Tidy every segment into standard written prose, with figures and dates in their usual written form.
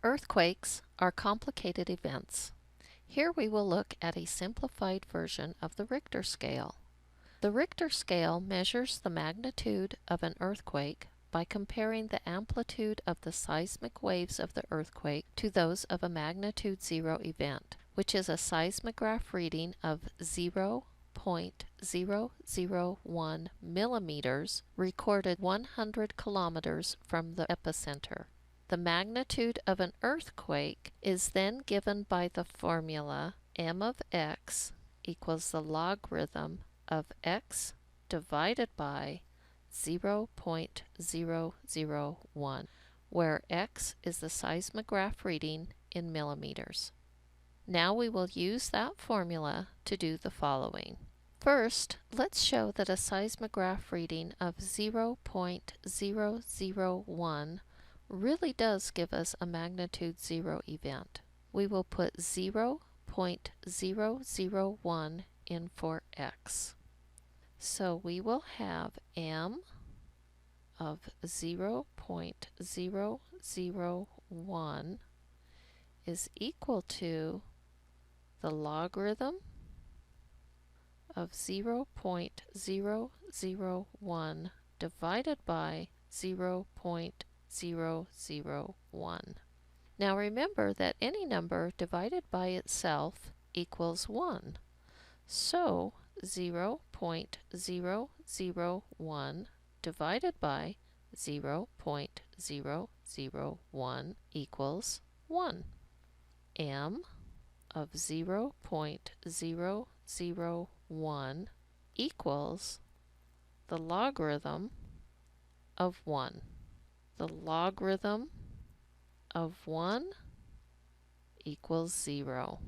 Earthquakes are complicated events. Here we will look at a simplified version of the Richter scale. The Richter scale measures the magnitude of an earthquake by comparing the amplitude of the seismic waves of the earthquake to those of a magnitude 0 event, which is a seismograph reading of 0.001 millimeters recorded 100 kilometers from the epicenter. The magnitude of an earthquake is then given by the formula m of x equals the logarithm of x divided by 0.001, where x is the seismograph reading in millimeters. Now we will use that formula to do the following. First, let's show that a seismograph reading of 0.001 really does give us a magnitude 0 event. We will put 0.001 in for x. So we will have m of 0.001 is equal to the logarithm of 0.001 divided by 0.001. Now remember that any number divided by itself equals 1. So 0.001 divided by 0.001 equals 1. M of 0.001 equals the logarithm of 1. The logarithm of 1 equals 0.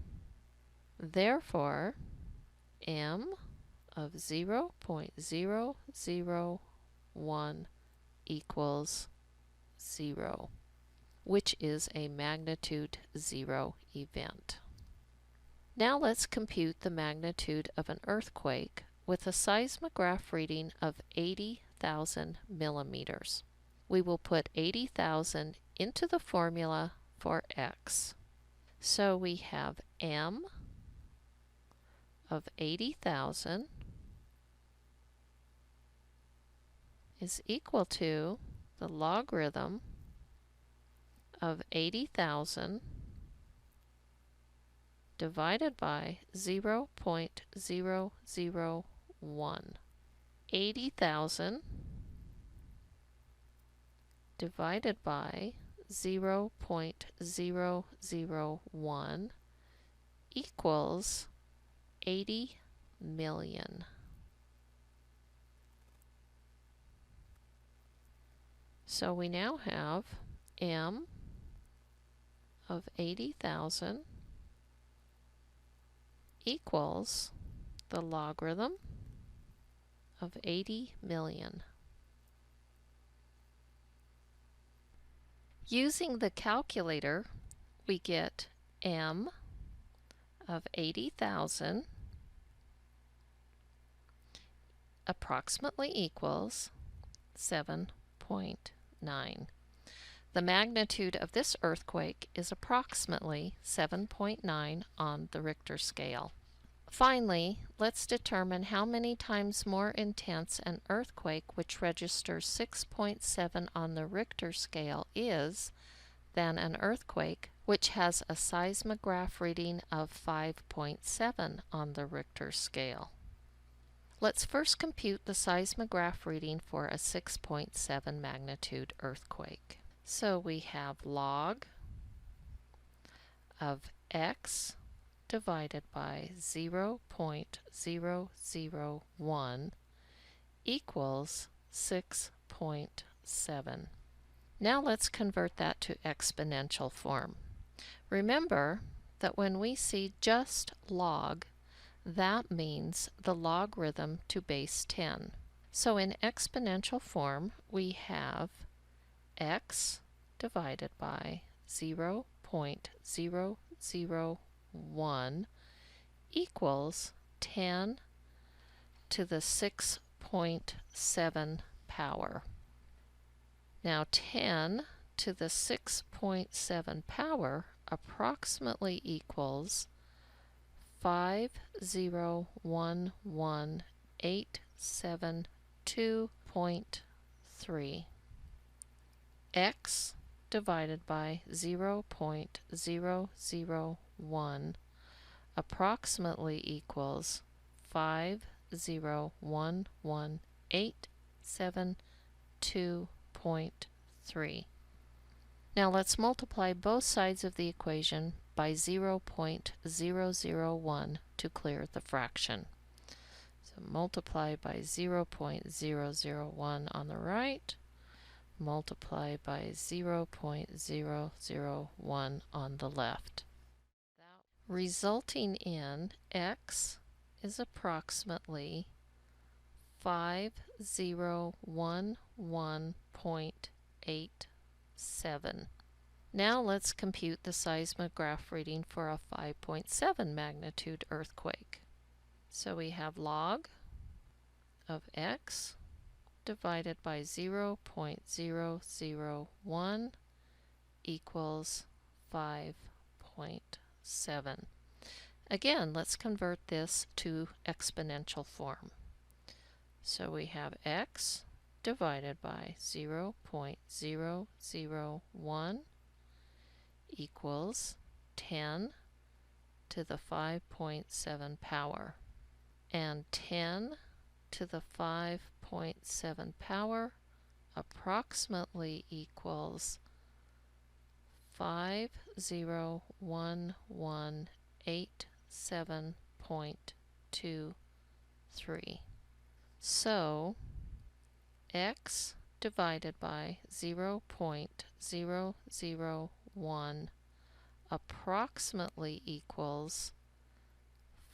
Therefore, m of 0.001 equals 0, which is a magnitude 0 event. Now let's compute the magnitude of an earthquake with a seismograph reading of 80,000 millimeters. We will put 80,000 into the formula for x. So we have m of 80,000 is equal to the logarithm of 80,000 divided by 0.001. 80,000 divided by 0.001 equals 80 million. So we now have m of 80,000 equals the logarithm of 80 million. Using the calculator, we get m of 80,000 approximately equals 7.9. The magnitude of this earthquake is approximately 7.9 on the Richter scale. Finally, let's determine how many times more intense an earthquake which registers 6.7 on the Richter scale is than an earthquake which has a seismograph reading of 5.7 on the Richter scale. Let's first compute the seismograph reading for a 6.7 magnitude earthquake. So we have log of x divided by 0.001 equals 6.7. Now let's convert that to exponential form. Remember that when we see just log, that means the logarithm to base 10. So in exponential form, we have x divided by 0.001 equals 10 to the 6.7 power. Now 10 to the 6.7 power approximately equals 5011872.3. X divided by 0.001 approximately equals 5011872.3. Now let's multiply both sides of the equation by 0.001 to clear the fraction. So multiply by 0.001 on the right, multiply by 0.001 on the left, resulting in x is approximately 5011.87. Now let's compute the seismograph reading for a 5.7 magnitude earthquake. So we have log of x divided by 0.001 equals 5.7. Again, let's convert this to exponential form. So we have x divided by 0.001 equals 10 to the 5.7 power. And 10 to the 5.7 power approximately equals 50187.23. So x divided by 0.001 approximately equals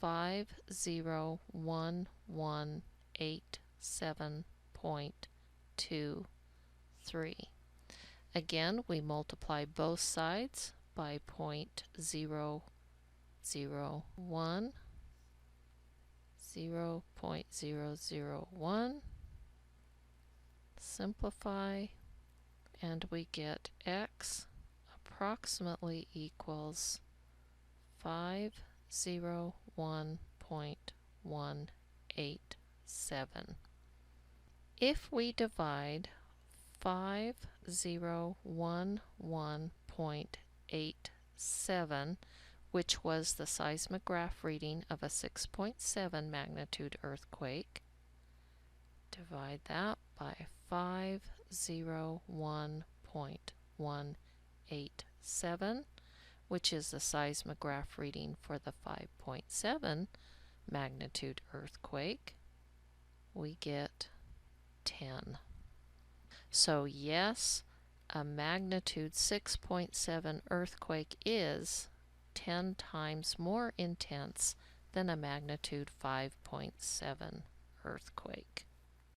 50187.23. Again, we multiply both sides by 0.001, 0.001, simplify, and we get x approximately equals 501.17. If we divide 501.87, which was the seismograph reading of a 6.7 magnitude earthquake, divide that by 501.187, which is the seismograph reading for the 5.7 magnitude earthquake, we get 10. So yes, a magnitude 6.7 earthquake is 10 times more intense than a magnitude 5.7 earthquake.